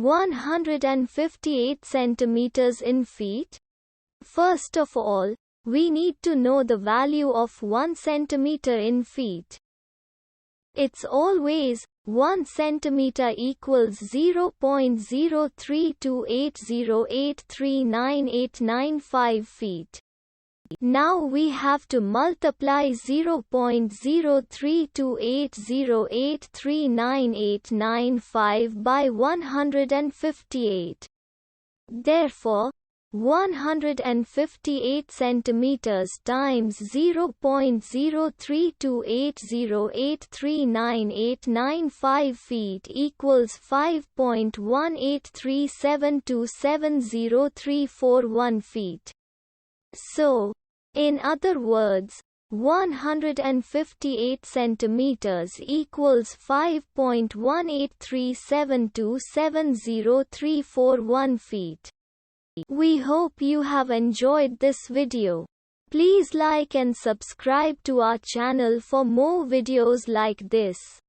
158 centimeters in feet? First of all, we need to know the value of 1 centimeter in feet. It's always 1 centimeter equals 0.03280839895 feet. Now we have to multiply 0.03280839895 by 158. Therefore, 158 centimeters times 0.03280839895 feet equals 5.183727031 feet. So, in other words, 158 centimeters equals 5.183727031 feet. We hope you have enjoyed this video. Please like and subscribe to our channel for more videos like this.